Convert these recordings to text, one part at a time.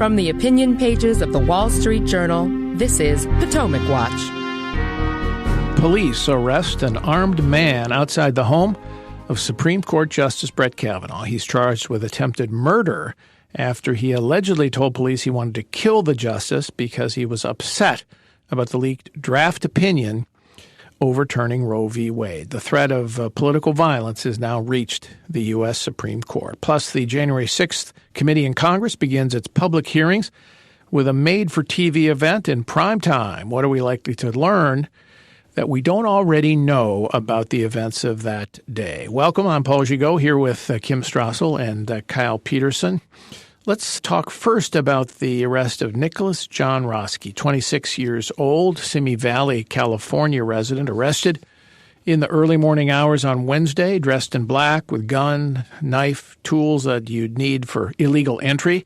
From the opinion pages of the Wall Street Journal, this is Potomac Watch. Police arrest an armed man outside the home of Supreme Court Justice Brett Kavanaugh. He's charged with attempted murder after he allegedly told police he wanted to kill the justice because he was upset about the leaked draft opinion overturning Roe v. Wade. The threat of political violence has now reached the U.S. Supreme Court. Plus, the January 6th committee in Congress begins its public hearings with a made-for-TV event in primetime. What are we likely to learn that we don't already know about the events of that day? Welcome. I'm Paul Gigot here with Kim Strassel and Kyle Peterson. Let's talk first about the arrest of Nicholas John Roski, 26 years old, Simi Valley, California resident, arrested in the early morning hours on Wednesday, dressed in black with gun, knife, tools that you'd need for illegal entry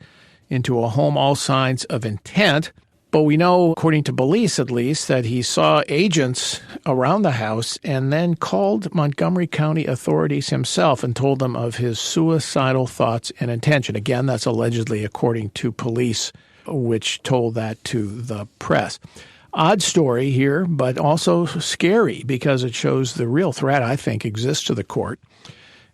into a home, all signs of intent. But we know, according to police at least, that he saw agents around the house and then called Montgomery County authorities himself and told them of his suicidal thoughts and intention. Again, that's allegedly according to police, which told that to the press. Odd story here, but also scary because it shows the real threat, I think, exists to the court,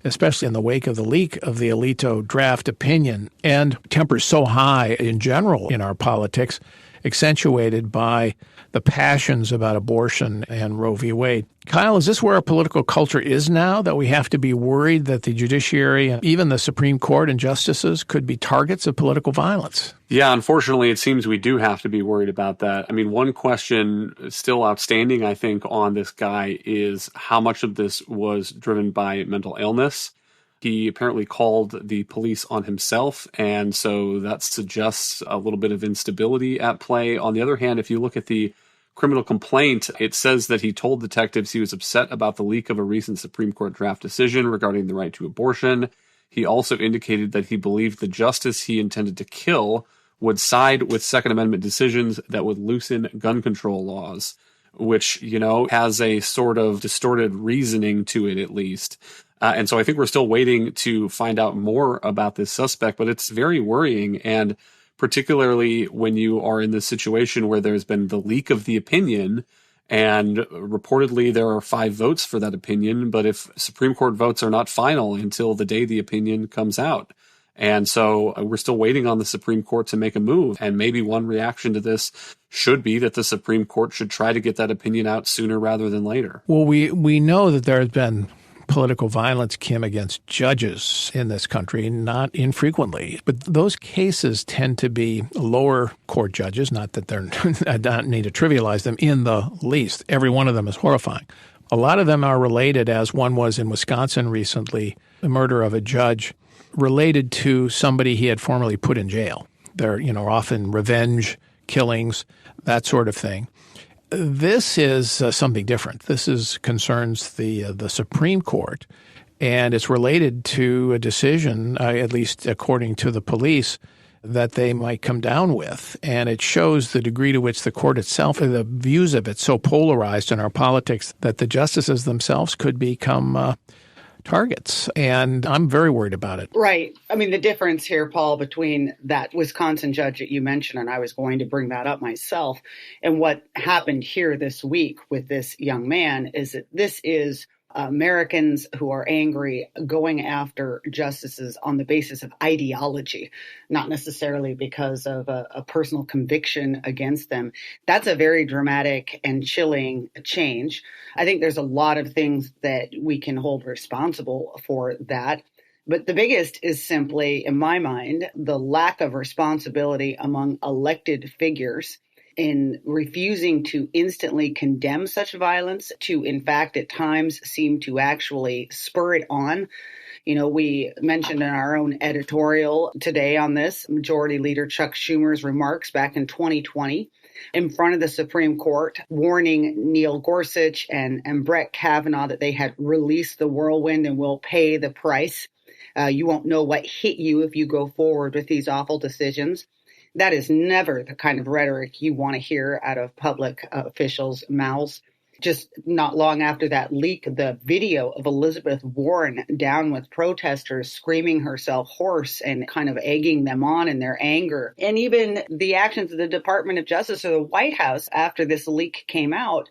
especially in the wake of the leak of the Alito draft opinion and tempers so high in general in our politics, accentuated by the passions about abortion and Roe v. Wade. Kyle, is this where our political culture is now, that we have to be worried that the judiciary and even the Supreme Court and justices could be targets of political violence? Yeah, unfortunately, it seems we do have to be worried about that. I mean, one question still outstanding, I think, on this guy is how much of this was driven by mental illness. He apparently called the police on himself, and so that suggests a little bit of instability at play. On the other hand, if you look at the criminal complaint, it says that he told detectives he was upset about the leak of a recent Supreme Court draft decision regarding the right to abortion. He also indicated that he believed the justice he intended to kill would side with Second Amendment decisions that would loosen gun control laws, which, has a sort of distorted reasoning to it, at least. And so I think we're still waiting to find out more about this suspect, but it's very worrying. And particularly when you are in this situation where there's been the leak of the opinion, and reportedly there are 5 votes for that opinion, but if Supreme Court votes are not final until the day the opinion comes out. And so we're still waiting on the Supreme Court to make a move. And maybe one reaction to this should be that the Supreme Court should try to get that opinion out sooner rather than later. Well, we know that there has been political violence, Kim, against judges in this country, not infrequently. But those cases tend to be lower court judges, not that I don't need to trivialize them in the least. Every one of them is horrifying. A lot of them are related, as one was in Wisconsin recently, the murder of a judge related to somebody he had formerly put in jail. They're, often revenge killings, that sort of thing. This is something different. This concerns the Supreme Court, and it's related to a decision, at least according to the police, that they might come down with. And it shows the degree to which the court itself, the views of it, so polarized in our politics that the justices themselves could become targets. And I'm very worried about it. Right. I mean, the difference here, Paul, between that Wisconsin judge that you mentioned, and I was going to bring that up myself, and what happened here this week with this young man is that this is Americans who are angry going after justices on the basis of ideology, not necessarily because of a personal conviction against them. That's a very dramatic and chilling change. I think there's a lot of things that we can hold responsible for that. But the biggest is simply, in my mind, the lack of responsibility among elected figures in refusing to instantly condemn such violence, to, in fact, at times seem to actually spur it on. We mentioned in our own editorial today on this, Majority Leader Chuck Schumer's remarks back in 2020 in front of the Supreme Court, warning Neil Gorsuch and Brett Kavanaugh that they had released the whirlwind and will pay the price. You won't know what hit you if you go forward with these awful decisions. That is never the kind of rhetoric you want to hear out of public officials' mouths. just not long after that leak, the video of Elizabeth Warren down with protesters screaming herself hoarse and kind of egging them on in their anger. And even the actions of the Department of Justice or the White House after this leak came out,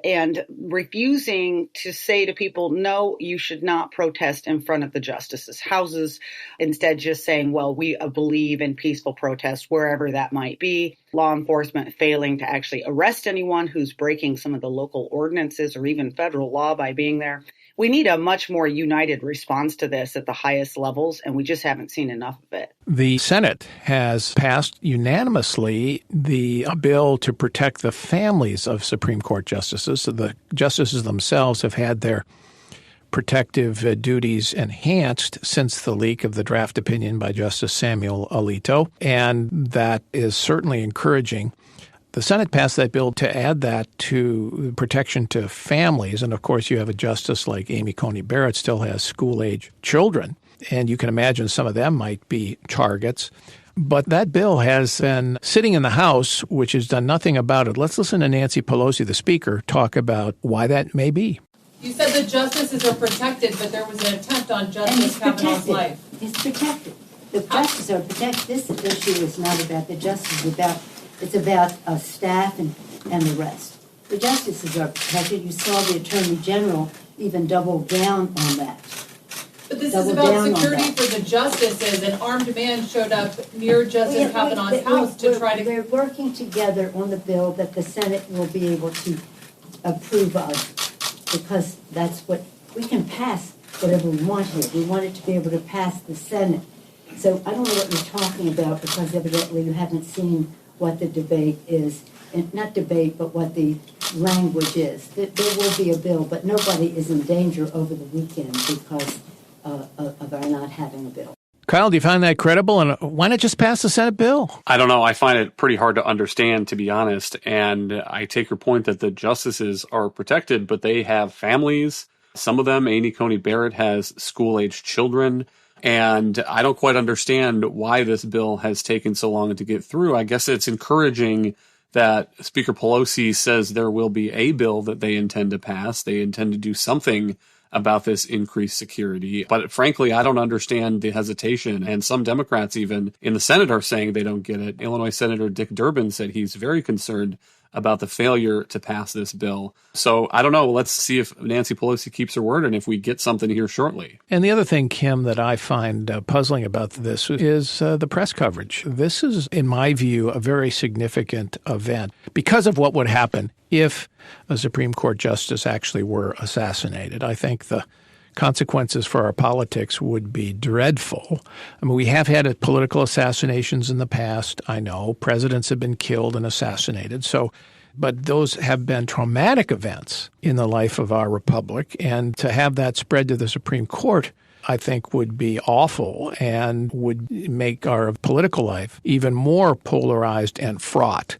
and refusing to say to people, no, you should not protest in front of the justices' houses. Instead, just saying, well, we believe in peaceful protests wherever that might be. Law enforcement failing to actually arrest anyone who's breaking some of the local ordinances or even federal law by being there. We need a much more united response to this at the highest levels, and we just haven't seen enough of it. The Senate has passed unanimously the bill to protect the families of Supreme Court justices. So the justices themselves have had their protective duties enhanced since the leak of the draft opinion by Justice Samuel Alito, and that is certainly encouraging. The Senate passed that bill to add that to protection to families. And of course, you have a justice like Amy Coney Barrett still has school-age children. And you can imagine some of them might be targets. But that bill has been sitting in the House, which has done nothing about it. Let's listen to Nancy Pelosi, the Speaker, talk about why that may be. You said the justices are protected, but there was an attempt on Justice Kavanaugh's life. It's protected. The justices are protected. This issue is not about the justices. It's about staff and the rest. The justices are protected. You saw the Attorney General even double down on that. But this is about security for the justices. An armed man showed up near Justice Kavanaugh's house to try to... We're working together on the bill that the Senate will be able to approve of, because that's what... We can pass whatever we want here. We want it to be able to pass the Senate. So I don't know what you're talking about, because evidently you haven't seen what the debate is, and not debate, but what the language is. There will be a bill, but nobody is in danger over the weekend because of our not having a bill. Kyle, do you find that credible? And why not just pass the Senate bill? I don't know. I find it pretty hard to understand, to be honest. And I take your point that the justices are protected, but they have families. Some of them, Amy Coney Barrett, has school-aged children. And I don't quite understand why this bill has taken so long to get through. I guess it's encouraging that Speaker Pelosi says there will be a bill that they intend to pass. They intend to do something about this increased security. But frankly, I don't understand the hesitation. And some Democrats even in the Senate are saying they don't get it. Illinois Senator Dick Durbin said he's very concerned about the failure to pass this bill. So I don't know. Let's see if Nancy Pelosi keeps her word and if we get something here shortly. And the other thing, Kim, that I find puzzling about this is the press coverage. This is, in my view, a very significant event because of what would happen if a Supreme Court justice actually were assassinated. I think the consequences for our politics would be dreadful. I mean, we have had political assassinations in the past. I know presidents have been killed and assassinated. But those have been traumatic events in the life of our republic. And to have that spread to the Supreme Court, I think would be awful and would make our political life even more polarized and fraught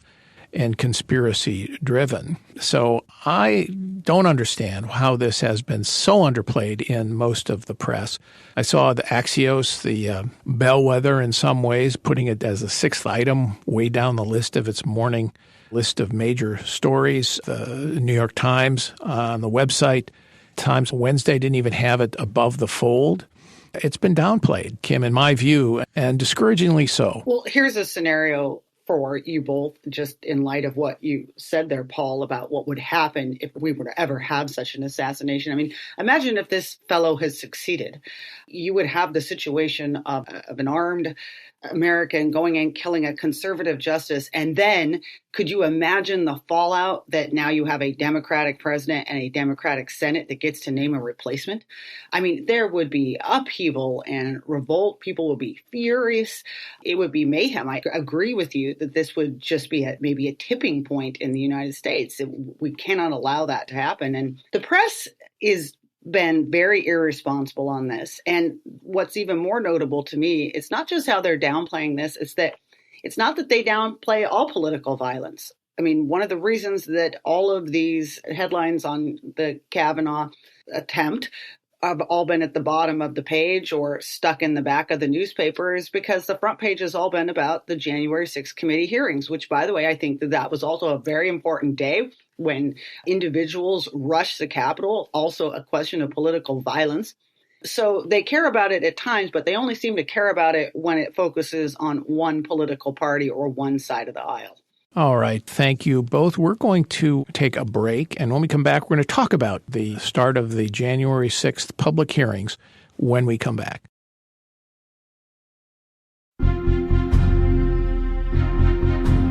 and conspiracy-driven. So I don't understand how this has been so underplayed in most of the press. I saw the Axios, the bellwether in some ways, putting it as a sixth item way down the list of its morning list of major stories. The New York Times on the website, Times Wednesday didn't even have it above the fold. It's been downplayed, Kim, in my view, and discouragingly so. Well, here's a scenario for you both, just in light of what you said there, Paul, about what would happen if we were to ever have such an assassination. I mean, imagine if this fellow has succeeded. You would have the situation of an armed American going in, killing a conservative justice. And then could you imagine the fallout that now you have a Democratic president and a Democratic Senate that gets to name a replacement? I mean, there would be upheaval and revolt. People would be furious. It would be mayhem. I agree with you that this would just be maybe a tipping point in the United States. We cannot allow that to happen. And the press is been very irresponsible on this. And what's even more notable to me, it's not just how they're downplaying this, it's not that they downplay all political violence. I mean, one of the reasons that all of these headlines on the Kavanaugh attempt have all been at the bottom of the page or stuck in the back of the newspaper is because the front page has all been about the January 6th committee hearings, which, by the way, I think that was also a very important day when individuals rushed the Capitol, also a question of political violence. So they care about it at times, but they only seem to care about it when it focuses on one political party or one side of the aisle. All right. Thank you both. We're going to take a break, and when we come back, we're going to talk about the start of the January 6th public hearings when we come back.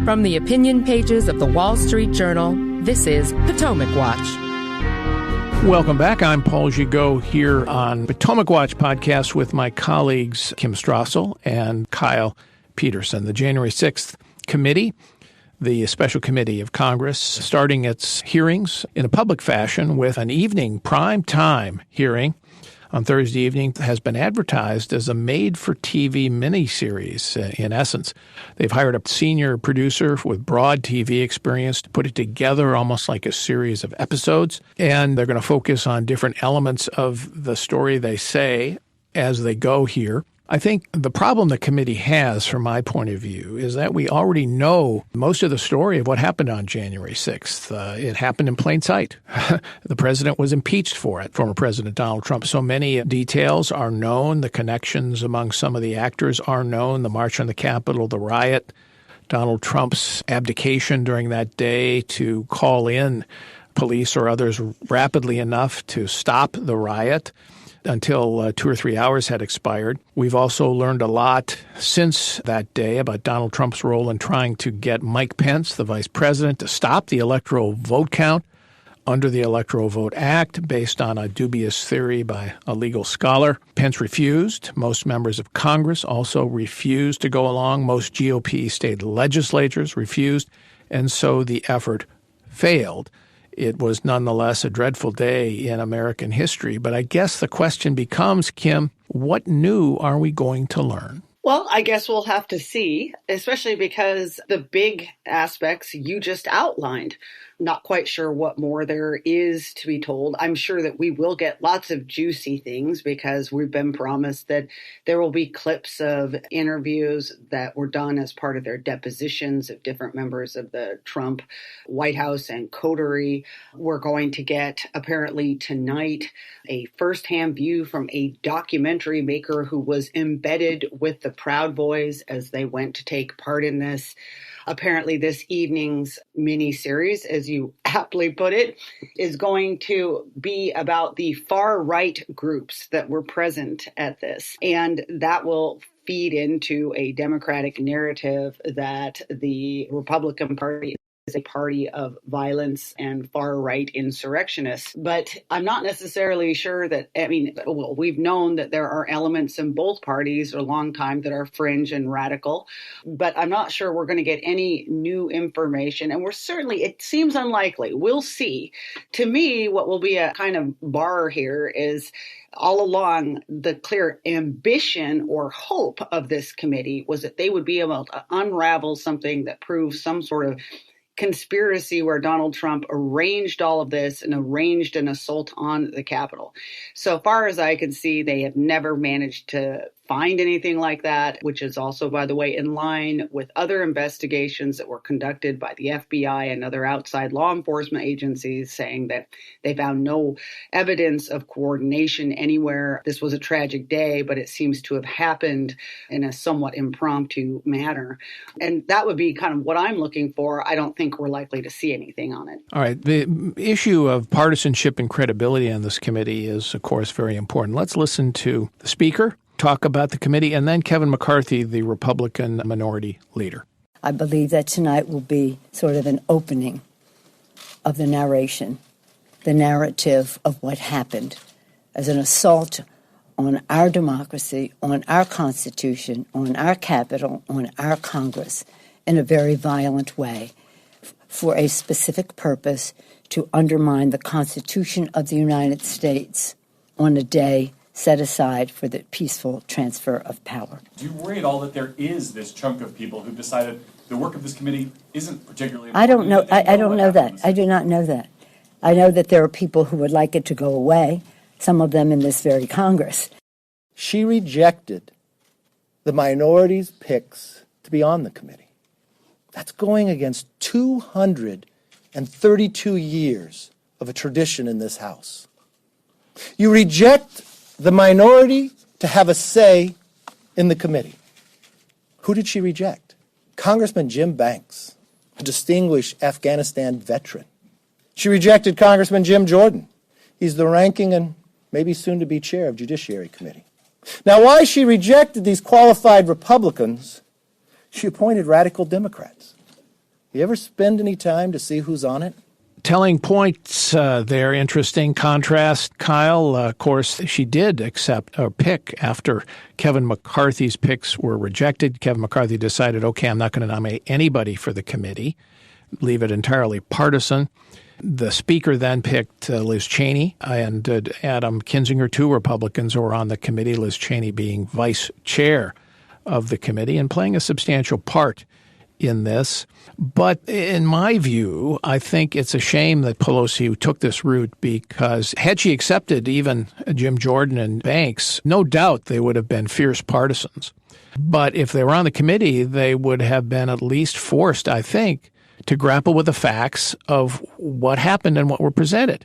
From the opinion pages of the Wall Street Journal, this is Potomac Watch. Welcome back. I'm Paul Gigot here on Potomac Watch podcast with my colleagues Kim Strassel and Kyle Peterson. The January 6th committee, the special committee of Congress, starting its hearings in a public fashion with an evening primetime hearing on Thursday evening, has been advertised as a made-for-TV miniseries, in essence. They've hired a senior producer with broad TV experience to put it together almost like a series of episodes, and they're going to focus on different elements of the story, they say, as they go here. I think the problem the committee has, from my point of view, is that we already know most of the story of what happened on January 6th. It happened in plain sight. The president was impeached for it, former President Donald Trump. So many details are known. The connections among some of the actors are known. The march on the Capitol, the riot, Donald Trump's abdication during that day to call in police or others rapidly enough to stop the riot until 2 or 3 hours had expired. We've also learned a lot since that day about Donald Trump's role in trying to get Mike Pence, the vice president, to stop the electoral vote count under the Electoral Vote Act based on a dubious theory by a legal scholar. Pence refused. Most members of Congress also refused to go along. Most GOP state legislatures refused. And so the effort failed. It was nonetheless a dreadful day in American history. But I guess the question becomes, Kim, what new are we going to learn? Well, I guess we'll have to see, especially because the big aspects you just outlined. Not quite sure what more there is to be told. I'm sure that we will get lots of juicy things because we've been promised that there will be clips of interviews that were done as part of their depositions of different members of the Trump White House and coterie. We're going to get, apparently tonight, a firsthand view from a documentary maker who was embedded with the Proud Boys as they went to take part in this. Apparently, this evening's mini-series, as you aptly put it, is going to be about the far-right groups that were present at this. And that will feed into a Democratic narrative that the Republican Party is a party of violence and far-right insurrectionists. But I'm not necessarily sure that, we've known that there are elements in both parties for a long time that are fringe and radical, but I'm not sure we're going to get any new information. And it seems unlikely. We'll see. To me, what will be a kind of bar here is all along the clear ambition or hope of this committee was that they would be able to unravel something that proves some sort of conspiracy where Donald Trump arranged all of this and arranged an assault on the Capitol. So far as I can see, they have never managed to find anything like that, which is also, by the way, in line with other investigations that were conducted by the FBI and other outside law enforcement agencies saying that they found no evidence of coordination anywhere. This was a tragic day, but it seems to have happened in a somewhat impromptu manner. And that would be kind of what I'm looking for. I don't think we're likely to see anything on it. All right. The issue of partisanship and credibility on this committee is, of course, very important. Let's listen to the Speaker talk about the committee, and then Kevin McCarthy, the Republican minority leader. I believe that tonight will be sort of an opening of the narration, the narrative of what happened as an assault on our democracy, on our Constitution, on our Capitol, on our Congress in a very violent way for a specific purpose to undermine the Constitution of the United States on a day set aside for the peaceful transfer of power. Do you worry at all that there is this chunk of people who decided the work of this committee isn't particularly important? I don't know. I don't know that. I do not know that. I know that there are people who would like it to go away. some of them in this very Congress. She rejected the minority's picks to be on the committee. That's going against 232 years of a tradition in this House. You reject the minority to have a say in the committee. Who did she reject? Congressman Jim Banks, a distinguished Afghanistan veteran. She rejected Congressman Jim Jordan. He's the ranking and maybe soon to be chair of Judiciary Committee. Now, why she rejected these qualified Republicans, she appointed radical Democrats. You ever spend any time to see who's on it? Telling points there, interesting contrast, Kyle. Of course, she did accept or pick after Kevin McCarthy's picks were rejected. Kevin McCarthy decided, okay, I'm not going to nominate anybody for the committee, leave it entirely partisan. The Speaker then picked Liz Cheney and Adam Kinzinger, two Republicans who were on the committee, Liz Cheney being vice chair of the committee and playing a substantial part in this. But in my view, I think it's a shame that Pelosi took this route, because had she accepted even Jim Jordan and Banks, no doubt they would have been fierce partisans. But if they were on the committee, they would have been at least forced, I think, to grapple with the facts of what happened and what were presented.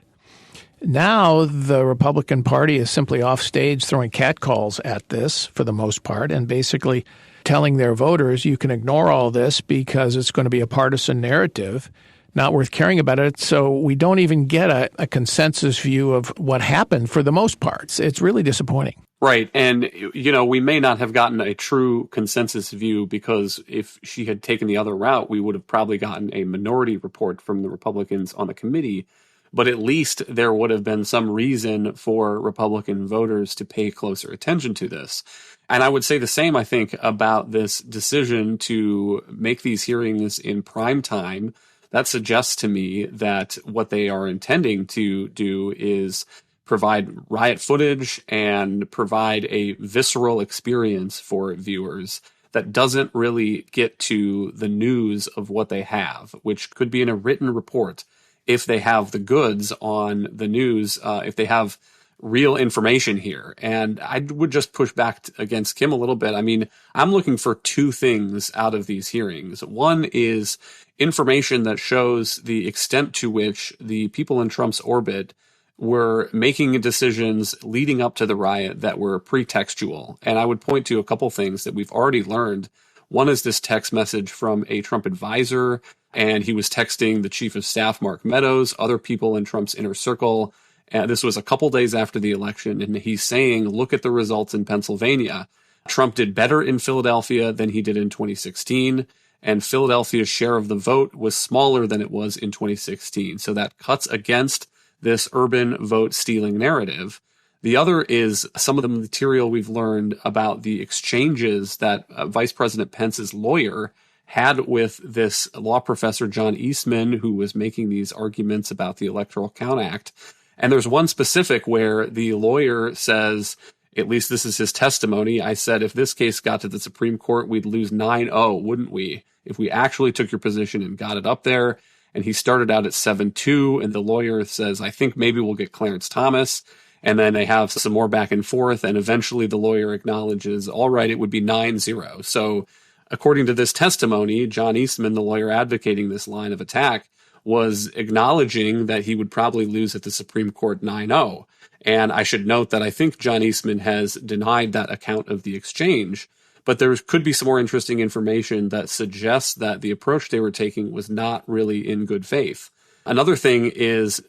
Now the Republican Party is simply off stage throwing catcalls at this for the most part and basically telling their voters you can ignore all this because it's going to be a partisan narrative, not worth caring about it. So we don't even get a consensus view of what happened for the most part. It's really disappointing. Right. And, you know, we may not have gotten a true consensus view, because if she had taken the other route, we would have probably gotten a minority report from the Republicans on the committee. But at least there would have been some reason for Republican voters to pay closer attention to this. And I would say the same, I think, about this decision to make these hearings in prime time. That suggests to me that what they are intending to do is provide riot footage and provide a visceral experience for viewers that doesn't really get to the news of what they have, which could be in a written report if they have the goods on the news, if they have real information here. And I would just push back against Kim a little bit. I mean, I'm looking for two things out of these hearings. One is information that shows the extent to which the people in Trump's orbit were making decisions leading up to the riot that were pretextual. And I would point to a couple things that we've already learned. One is this text message from a Trump advisor, and he was texting the chief of staff, Mark Meadows, other people in Trump's inner circle. This was a couple days after the election, and he's saying, look at the results in Pennsylvania. Trump did better in Philadelphia than he did in 2016, and Philadelphia's share of the vote was smaller than it was in 2016. So that cuts against this urban vote stealing narrative. The other is some of the material we've learned about the exchanges that Vice President Pence's lawyer had with this law professor, John Eastman, who was making these arguments about the Electoral Count Act. And there's one specific where the lawyer says, at least this is his testimony, I said, if this case got to the Supreme Court, we'd lose 9-0, wouldn't we? If we actually took your position and got it up there. And he started out at 7-2, and the lawyer says, I think maybe we'll get Clarence Thomas. And then they have some more back and forth, and eventually the lawyer acknowledges, all right, it would be 9-0. So according to this testimony, John Eastman, the lawyer advocating this line of attack, was acknowledging that he would probably lose at the Supreme Court 9-0. And I should note that I think John Eastman has denied that account of the exchange. But there could be some more interesting information that suggests that the approach they were taking was not really in good faith. Another thing is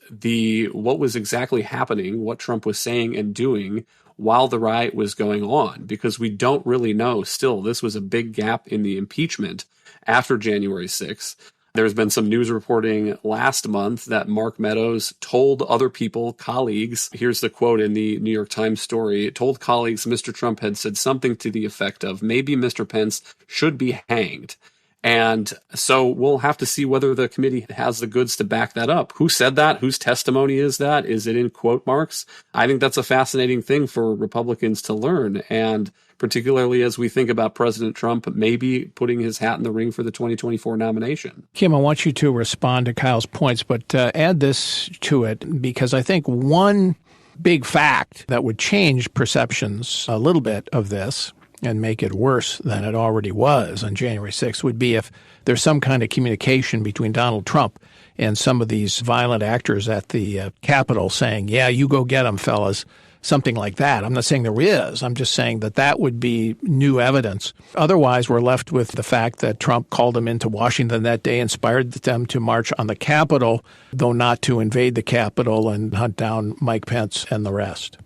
what was exactly happening, what Trump was saying and doing while the riot was going on, because we don't really know still. This was a big gap in the impeachment after January 6th. There's been some news reporting last month that Mark Meadows told other people, colleagues, here's the quote in the New York Times story, told colleagues Mr. Trump had said something to the effect of, maybe Mr. Pence should be hanged. And so we'll have to see whether the committee has the goods to back that up. Who said that? Whose testimony is that? Is it in quote marks? I think that's a fascinating thing for Republicans to learn. And particularly as we think about President Trump maybe putting his hat in the ring for the 2024 nomination. Kim, I want you to respond to Kyle's points, but add this to it, because I think one big fact that would change perceptions a little bit of this and make it worse than it already was on January 6th would be if there's some kind of communication between Donald Trump and some of these violent actors at the Capitol saying, yeah, you go get them, fellas, something like that. I'm not saying there is. I'm just saying that that would be new evidence. Otherwise, we're left with the fact that Trump called them into Washington that day, inspired them to march on the Capitol, though not to invade the Capitol and hunt down Mike Pence and the rest.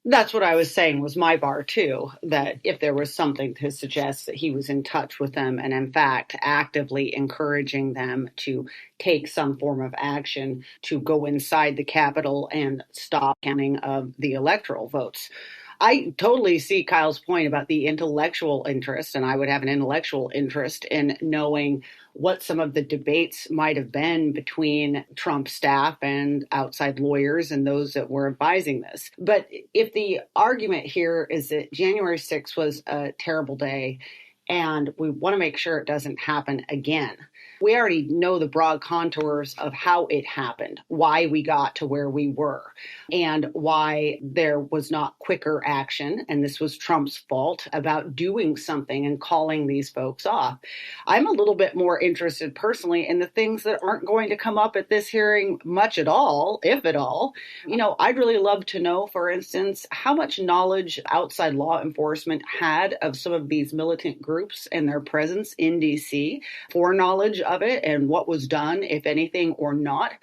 That's what I was saying was my bar, too, that if there was something to suggest that he was in touch with them and, in fact, actively encouraging them to take some form of action to go inside the Capitol and stop counting of the electoral votes. I totally see Kyle's point about the intellectual interest, and I would have an intellectual interest in knowing what some of the debates might have been between Trump staff and outside lawyers and those that were advising this. But if the argument here is that January 6th was a terrible day and we want to make sure it doesn't happen again, we already know the broad contours of how it happened, why we got to where we were, and why there was not quicker action, and this was Trump's fault, about doing something and calling these folks off. I'm a little bit more interested personally in the things that aren't going to come up at this hearing much at all, if at all. You know, I'd really love to know, for instance, how much knowledge outside law enforcement had of some of these militant groups and their presence in D.C., foreknowledge of it and what was done, if anything, or not.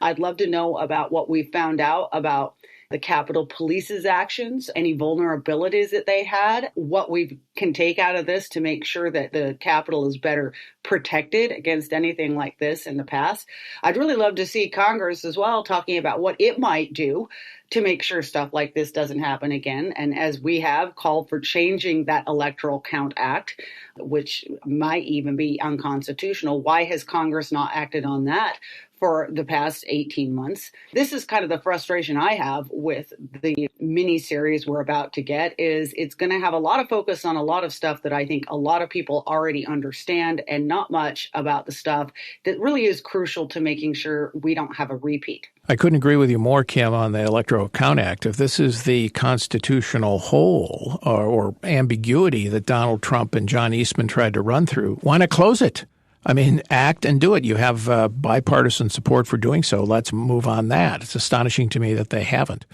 I'd love to know about what we found out about the Capitol Police's actions, any vulnerabilities that they had, what we can take out of this to make sure that the Capitol is better protected against anything like this in the past. I'd really love to see Congress as well talking about what it might do to make sure stuff like this doesn't happen again. And as we have called for changing that Electoral Count Act, which might even be unconstitutional, why has Congress not acted on that for the past 18 months? This is kind of the frustration I have with the mini-series we're about to get, is it's going to have a lot of focus on a lot of stuff that I think a lot of people already understand and not much about the stuff that really is crucial to making sure we don't have a repeat. I couldn't agree with you more, Kim, on the Electoral Count Act. If this is the constitutional hole or ambiguity that Donald Trump and John Eastman tried to run through, why not close it? I mean, act and do it. You have bipartisan support for doing so. Let's move on that. It's astonishing to me that they haven't.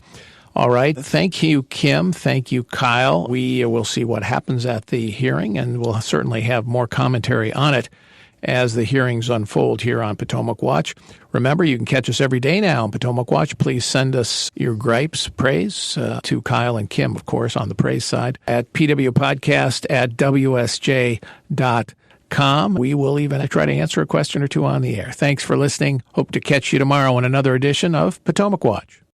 All right. Thank you, Kim. Thank you, Kyle. We will see what happens at the hearing, and we'll certainly have more commentary on it as the hearings unfold here on Potomac Watch. Remember, you can catch us every day now on Potomac Watch. Please send us your gripes, praise to Kyle and Kim, of course, on the praise side at pwpodcast@wsj.com. We will even try to answer a question or two on the air. Thanks for listening. Hope to catch you tomorrow on another edition of Potomac Watch.